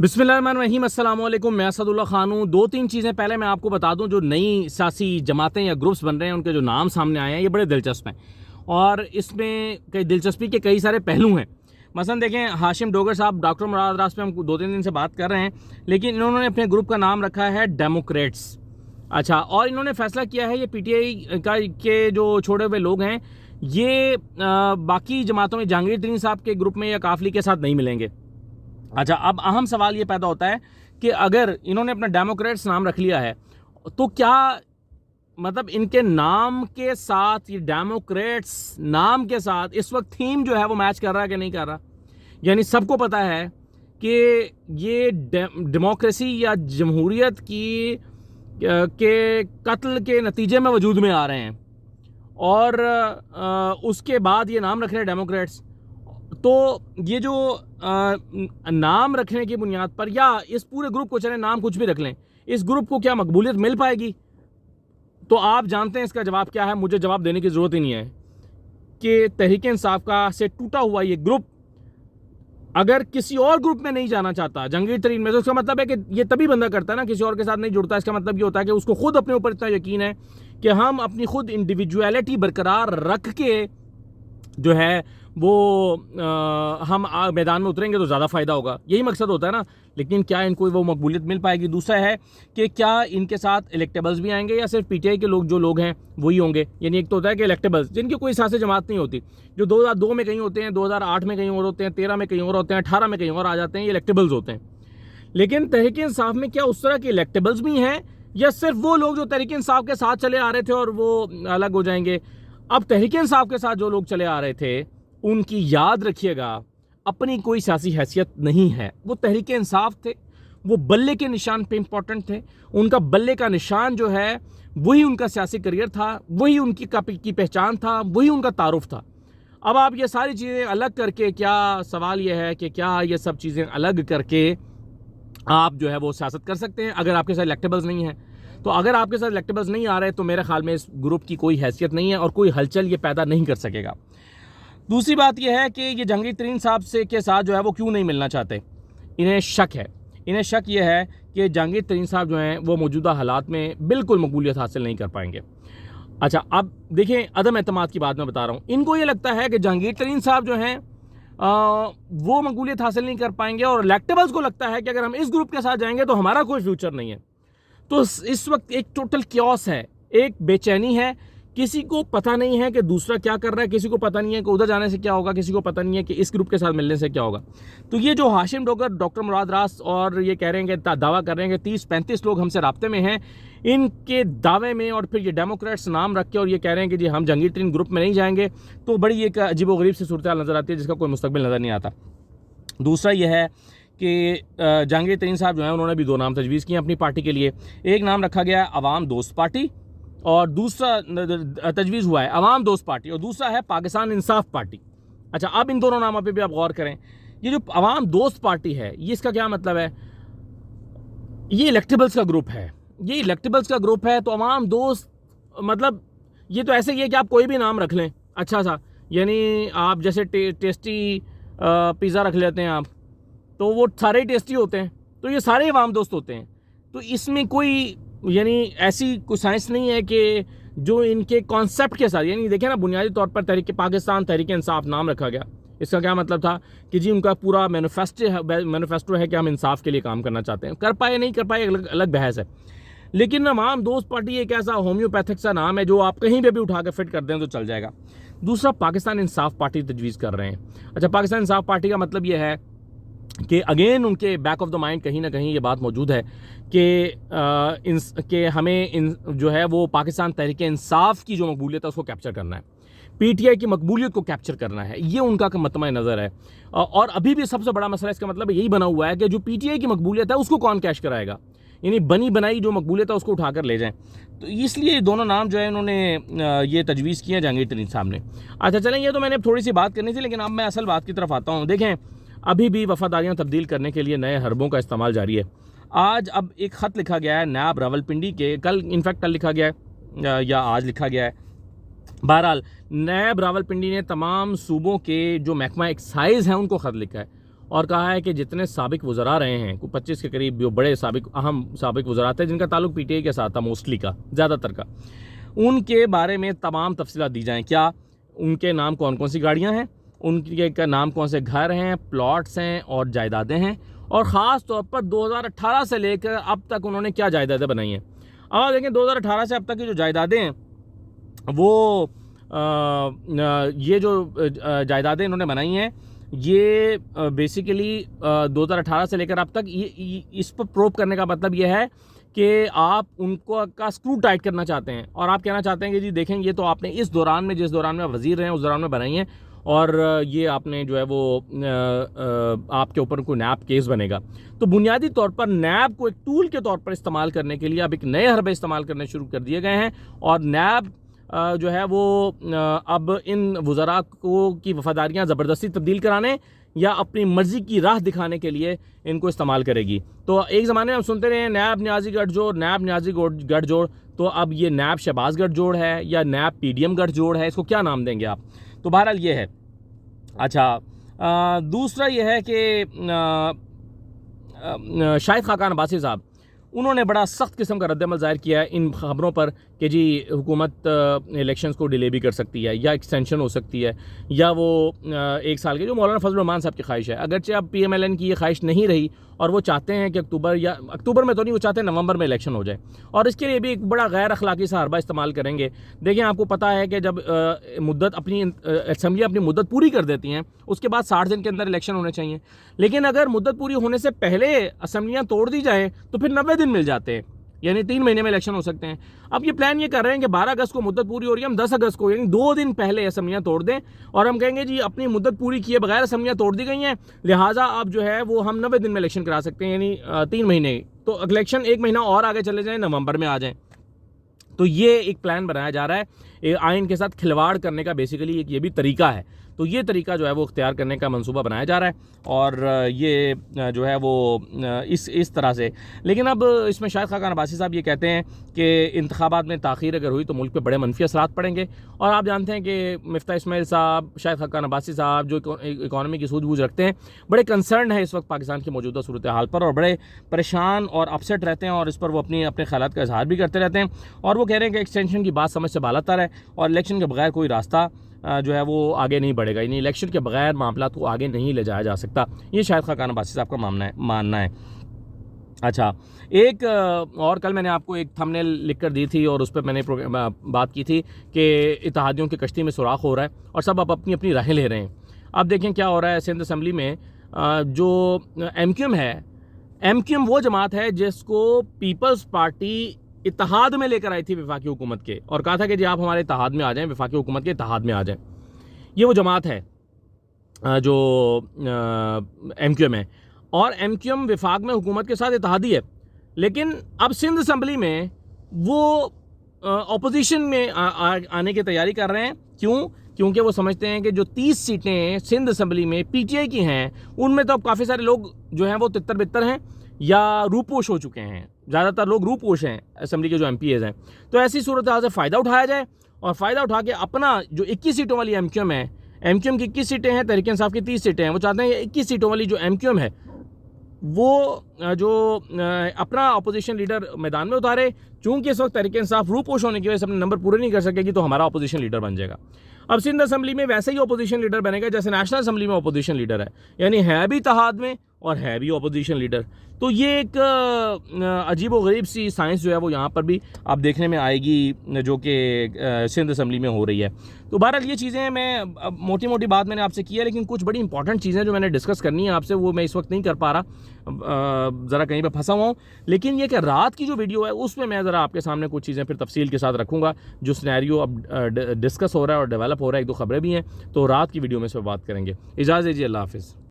बिस्मिल्लाहिर्रहमानिर्रहीम, अस्सलाम वालेकुम। मैं असदुल्ला खान हूँ। दो तीन चीज़ें पहले मैं आपको बता दूँ, जो नई सियासी जमातें या ग्रुप्स बन रहे हैं उनके जो नाम सामने आए हैं ये बड़े दिलचस्प हैं और इसमें कई दिलचस्पी के कई सारे पहलू हैं। मसलन देखें, हाशिम डोगर साहब, डॉक्टर मुराद रास पे हम दो तीन दिन से बात कर रहे हैं, लेकिन इन्होंने अपने ग्रुप का नाम रखा है डेमोक्रेट्स। अच्छा, और इन्होंने फैसला किया है ये पीटीआई का के जो छोड़े हुए लोग हैं ये बाकी जमातों में जहांगीर तरीन साहब के ग्रुप में या काफली के साथ नहीं मिलेंगे। अच्छा, अब अहम सवाल ये पैदा होता है कि अगर इन्होंने अपना डेमोक्रेट्स नाम रख लिया है तो क्या मतलब इनके नाम के साथ, ये डेमोक्रेट्स नाम के साथ इस वक्त थीम जो है वो मैच कर रहा है कि नहीं कर रहा। यानी सबको पता है कि ये डेमोक्रेसी या जमहूरियत की के कत्ल के नतीजे में वजूद में आ रहे हैं और उसके बाद ये नाम रख रहे हैं डेमोक्रेट्स। तो ये जो नाम रखने की बुनियाद पर, या इस पूरे ग्रुप को, चले नाम कुछ भी रख लें, इस ग्रुप को क्या मकबूलियत मिल पाएगी? तो आप जानते हैं इसका जवाब क्या है। मुझे जवाब देने की ज़रूरत ही नहीं है कि तहरीक इंसाफ का से टूटा हुआ ये ग्रुप अगर किसी और ग्रुप में नहीं जाना चाहता, जहांगीर तरीन में, तो इसका मतलब है कि ये तभी बंदा करता है ना, किसी और के साथ नहीं जुड़ता। इसका मतलब ये होता है कि उसको खुद अपने ऊपर इतना यकीन है कि हम अपनी खुद इंडिविजुअलिटी बरकरार रख के जो है वो हम मैदान में उतरेंगे तो ज़्यादा फ़ायदा होगा। यही मकसद होता है ना। लेकिन क्या इनको वो मकबूलियत मिल पाएगी? दूसरा है कि क्या इनके साथ इलेक्टेबल्स भी आएंगे या सिर्फ पीटीआई के लोग, जो लोग हैं वही होंगे। यानी एक तो होता है कि इलेक्टेबल्स जिनकी कोई सियासी जमात नहीं होती, जो 2002 में कहीं होते हैं, 2008 में कहीं और होते हैं, 13 में कहीं और होते हैं, 18 में कहीं और आ जाते हैं, ये इलेक्टेबल्स होते हैं। लेकिन तहरीक इंसाफ में क्या उस तरह के इलेक्टेबल्स भी हैं या सिर्फ वो लोग जो तहरीक इंसाफ के साथ चले आ रहे थे और वो अलग हो जाएंगे? अब तहरीक इंसाफ के साथ जो लोग चले आ रहे थे उनकी, याद रखिएगा, अपनी कोई सियासी हैसियत नहीं है। वो तहरीक इंसाफ थे, वो बल्ले के निशान पे इंपॉर्टेंट थे। उनका बल्ले का निशान जो है वही उनका सियासी करियर था, वही उनकी की पहचान था, वही उनका तारुफ था। अब आप ये सारी चीज़ें अलग करके, क्या सवाल ये है कि क्या ये सब चीज़ें अलग करके आप जो है वो सियासत कर सकते हैं अगर आपके साथ इलेक्टेबल्स नहीं है? तो अगर आपके साथ इलेक्टेबल्स नहीं आ रहे तो मेरे ख्याल में इस ग्रुप की कोई हैसियत नहीं है और कोई हलचल ये पैदा नहीं कर सकेगा। दूसरी बात यह है कि ये जहांगीर तरीन साहब से के साथ जो है वो क्यों नहीं मिलना चाहते। इन्हें शक है। इन्हें शक ये है कि जहांगीर तरीन साहब जो हैं वो मौजूदा हालात में बिल्कुल मकबूलियत हासिल नहीं कर पाएंगे। अच्छा, अब देखें, अदम एतमाद की बात मैं बता रहा हूँ। इनको ये लगता है कि जहांगीर तरीन साहब जो हैं वो मकबूलियत हासिल नहीं कर पाएंगे और इलेक्टेबल्स को लगता है कि अगर हम इस ग्रुप के साथ जाएंगे तो हमारा कोई फ्यूचर नहीं है। तो इस वक्त एक टोटल क्योस है, एक बेचैनी है। किसी को पता नहीं है कि दूसरा क्या कर रहा है, किसी को पता नहीं है कि उधर जाने से क्या होगा, किसी को पता नहीं है कि इस ग्रुप के साथ मिलने से क्या होगा। तो ये जो हाशिम डोगर, डॉक्टर मुराद रास और ये कह रहे हैं कि दावा कर रहे हैं कि 30-35 लोग हमसे राब्ते में हैं, इनके दावे में और फिर ये डेमोक्रेट्स नाम रख के और ये कह रहे हैं कि जी हम जहांगीर तरीन ग्रुप में नहीं जाएंगे, तो बड़ी एक अजीबोगरीब सी सूरत नज़र आती है जिसका कोई मुस्तकबिल नज़र नहीं आता। दूसरा ये है कि जहांगीर तरीन साहब जो हैं उन्होंने भी दो नाम तजवीज़ किए अपनी पार्टी के लिए। एक नाम रखा गया है अवाम दोस्त पार्टी और दूसरा तजवीज़ हुआ है अवाम दोस्त पार्टी और दूसरा है पाकिस्तान इंसाफ पार्टी। अच्छा, अब इन दोनों नामों पे भी आप गौर करें। ये जो अवाम दोस्त पार्टी है, ये इसका क्या मतलब है? ये इलेक्टेबल्स का ग्रुप है। ये इलेक्टेबल्स का ग्रुप है तो अवाम दोस्त मतलब ये तो ऐसे ही है कि आप कोई भी नाम रख लें अच्छा सा। यानी आप जैसे टेस्टी पिज़्ज़ा रख लेते हैं आप, तो वो सारे ही टेस्टी होते हैं, तो ये सारे अवाम दोस्त होते हैं। तो इसमें कोई यानी ऐसी कोई साइंस नहीं है कि जो इनके कॉन्सेप्ट के साथ, यानी देखें ना, बुनियादी तौर पर तहरीक पाकिस्तान, तहरीक इंसाफ नाम रखा गया। इसका क्या मतलब था कि जी उनका पूरा मैनिफेस्टो है कि हम इंसाफ के लिए काम करना चाहते हैं। कर पाए नहीं कर पाए अलग बहस है। लेकिन अवाम दोस्त पार्टी एक ऐसा होम्योपैथिक सा नाम है जो आप कहीं पर भी उठा कर फिट कर दें तो चल जाएगा। दूसरा, पाकिस्तान इंसाफ पार्टी तजवीज़ कर रहे हैं। अच्छा, पाकिस्तान इंसाफ पार्टी का मतलब ये है कि अगेन उनके बैक ऑफ द माइंड कहीं ना कहीं ये बात मौजूद है कि हमें जो है वो पाकिस्तान तहरीक इंसाफ की जो मकबूलियत है उसको कैप्चर करना है, पीटीआई की मकबूलियत को कैप्चर करना है। ये उनका मतमा नज़र है और अभी भी सबसे बड़ा मसला इसका मतलब यही बना हुआ है कि जो पीटीआई की मकबूलियत है उसको कौन कैश कराएगा। यानी बनी बनाई जो मकबूलियत है उसको उठाकर ले जाएं। तो इसलिए दोनों नाम जो है इन्होंने ये तजवीज़ किया जहांगीर तरीन साहब ने। अच्छा चलें, ये तो मैंने थोड़ी सी बात करनी थी, लेकिन अब मैं असल बात की तरफ आता हूँ। देखें, अभी भी वफादारियाँ तब्दील करने के लिए नए हरबों का इस्तेमाल जारी है। आज अब एक ख़त लिखा गया है नायब रावलपिंडी के, कल इनफैक्ट कल लिखा गया है या आज लिखा गया है। बहरहाल नायब रावलपिंडी ने तमाम सूबों के जो महकमा एक्साइज़ हैं उनको ख़त लिखा है और कहा है कि जितने साबिक वज़रा रहे हैं, 25 के करीब जो बड़े अहम साबिक वज़रा थे जिनका ताल्लुक PTI के साथ था, मोस्टली का, ज़्यादातर का, उनके बारे में तमाम तफसीलात दी जाएँ। क्या उनके नाम कौन कौन सी गाड़ियाँ हैं, उनके का नाम कौन से घर हैं, प्लॉट्स हैं और जायदादें हैं, और ख़ास तौर पर 2018 से लेकर अब तक उन्होंने क्या जायदादें बनाई हैं। अब आप देखें 2018 से अब तक की जो जायदादें हैं वो ये जो जायदादें इन्होंने बनाई हैं ये बेसिकली 2018 से लेकर अब तक ये इस पर प्रोब करने का मतलब ये है कि आप उनको का स्क्रू टाइट करना चाहते हैं और आप कहना चाहते हैं कि जी देखें ये तो आपने इस दौरान में, जिस दौरान में वज़ीर रहे हैं उस दौरान में बनाई हैं, और ये आपने जो है वो आपके ऊपर कोई नैब केस बनेगा। तो बुनियादी तौर पर नैब को एक टूल के तौर पर इस्तेमाल करने के लिए अब एक नए हरबे इस्तेमाल करने शुरू कर दिए गए हैं, और नैब जो है वो अब इन वज़रा को की वफ़ादारियाँ ज़बरदस्ती तब्दील कराने या अपनी मर्ज़ी की राह दिखाने के लिए इनको इस्तेमाल करेगी। तो एक ज़माने में हम सुनते रहे नैब न्याजी गठजोड़, नैब न्याजी गठजोड़, तो अब ये नैब शहबाज गठजोड़ है या नैब PDM गठजोड़ है, इसको क्या नाम देंगे आप? तो बहरहाल ये है। अच्छा, दूसरा ये है कि शाहिद खाकान अब्बासी साहब, उन्होंने बड़ा सख्त किस्म का रद्द-ए-अमल ज़ाहिर किया है इन ख़बरों पर कि जी हुकूमत इलेक्शंस को डिले भी कर सकती है या एक्सटेंशन हो सकती है या वो 1 साल के, जो मौलाना फजल रहमान साहब की ख्वाहिश है। अगरचे अब PMLN की ये ख्वाहिश नहीं रही और वो चाहते हैं कि अक्टूबर में तो नहीं, वो चाहते हैं नवंबर में इलेक्शन हो जाए, और इसके लिए भी एक बड़ा गैर अखलाकी सा हरबा इस्तेमाल करेंगे। देखिए आपको पता है कि जब मुद्दत अपनी असम्बली अपनी मुद्दत पूरी कर देती हैं उसके बाद 60 दिन के अंदर इलेक्शन होने चाहिए, लेकिन अगर मुद्दत पूरी होने से पहले असम्बलियाँ तोड़ दी जाएँ तो फिर 90 दिन मिल जाते हैं, यानी 3 महीने में इलेक्शन हो सकते हैं। अब ये प्लान ये कर रहे हैं कि 12 अगस्त को मुद्दत पूरी हो रही है, हम 10 अगस्त को यानी 2 दिन पहले असम्बलियाँ तोड़ दें और हम कहेंगे जी अपनी मुद्दत पूरी किए बगैर असम्बलियाँ तोड़ दी गई हैं, लिहाजा अब जो है वो हम 90 दिन में इलेक्शन करा सकते हैं, यानी 3 महीने। तो इलेक्शन 1 महीना और आगे चले जाएँ, नवंबर में आ जाएँ। तो ये एक प्लान बनाया जा रहा है आइन के साथ खिलवाड़ करने का, बेसिकली एक ये भी तरीका है। तो ये तरीका जो है वो इख्तियार करने का मंसूबा बनाया जा रहा है, और ये जो है वो इस तरह से। लेकिन अब इसमें शाहिद खाकान अब्बासी साहब ये कहते हैं कि इंतखाबात में ताख़ीर अगर हुई तो मुल्क पे बड़े मनफी असरात पड़ेंगे, और आप जानते हैं कि मिफ्ता इस्माइल साहब, शाहिद खाकान अब्बासी साहब जो इकॉनमी की सूझबूझ रखते हैं, बड़े कंसर्न है इस वक्त पाकिस्तान की मौजूदा सूरत हाल पर, और बड़े परेशान और अपसेट रहते हैं, और इस पर वो अपने ख़यालात का इजहार भी करते रहते हैं, और वो कह रहे हैं कि एक्सटेंशन की बात समझ से बालातर है और इलेक्शन के बगैर कोई रास्ता जो है वो आगे नहीं बढ़ेगा, यानी इलेक्शन के बगैर मामला को आगे नहीं ले जाया जा सकता। ये शायद खाकान अब्बासी साहब का मानना है। अच्छा, एक और कल मैंने आपको एक थंबनेल लिख कर दी थी और उस पर मैंने बात की थी कि इत्तेहादियों की कश्ती में सुराख हो रहा है और सब अब अपनी अपनी राहें ले रहे हैं। अब देखें क्या हो रहा है सिंध असम्बली में, जो MQM है, MQM वो जमात है जिसको पीपल्स पार्टी इत्तेहाद में लेकर आई थी वफाकी हुकूमत के, और कहा था कि जी आप हमारे इत्तेहाद में आ जाएं, वफाकी हुकूमत के इत्तेहाद में आ जाएं। ये वो जमात है जो MQM है, और MQM वफाक में हुकूमत के साथ इत्तेहादी है, लेकिन अब सिंध असम्बली में वो अपोजिशन में आने की तैयारी कर रहे हैं। क्यों? क्योंकि वो समझते हैं कि जो 30 सीटें सिंध असम्बली में PTI की हैं उनमें तो अब काफ़ी सारे लोग जो हैं वो तितर बितर हैं या रूपोश हो चुके हैं, ज़्यादातर लोग रूपोश हैं असम्बली के जो MPs हैं। तो ऐसी सूरत हाल से फ़ायदा उठाया जाए, और फ़ायदा उठा के अपना जो 21 सीटों वाली MQM है, MQM की 21 सीटें हैं, तहरीक इंसाफ की 30 सीटें हैं, वो चाहते हैं 21 सीटों वाली जो MQM है वो जो अपना अपोजिशन लीडर मैदान में उतारे। चूँकि इस वक्त तहरीक इंसाफ रूपोश होने की वजह से अपने नंबर पूरे नहीं कर सकेगी, तो हमारा अपोजिशन लीडर बन जाएगा। अब सिंध असम्बली में वैसे ही अपोजिशन लीडर बनेगा जैसे नेशनल असम्बली में अपोजिशन लीडर है, यानी है भी इत्तेहाद में और है भी अपोजिशन लीडर। तो ये एक अजीब व गरीब सी साइंस जो है वो यहाँ पर भी आप देखने में आएगी, जो कि सिंध असम्बली में हो रही है। तो बहरहाल ये चीज़ें मैं मोटी मोटी बात मैंने आपसे की है, लेकिन कुछ बड़ी इंपॉर्टेंट चीज़ें जो मैंने डिस्कस करनी है आपसे वो मैं इस वक्त नहीं कर पा रहा, ज़रा कहीं पे फंसा हुआ हूँ। लेकिन ये कि रात की जो वीडियो है उसमें मैं ज़रा आपके सामने कुछ चीज़ें फिर तफसील के साथ रखूँगा, जो सिनेरियो अब डिस्कस हो रहा है और डेवलप हो रहा है, 1-2 खबरें भी हैं, तो रात की वीडियो में इस पर बात करेंगे। इजाज़त दीजिए, अल्लाह हाफ़िज़।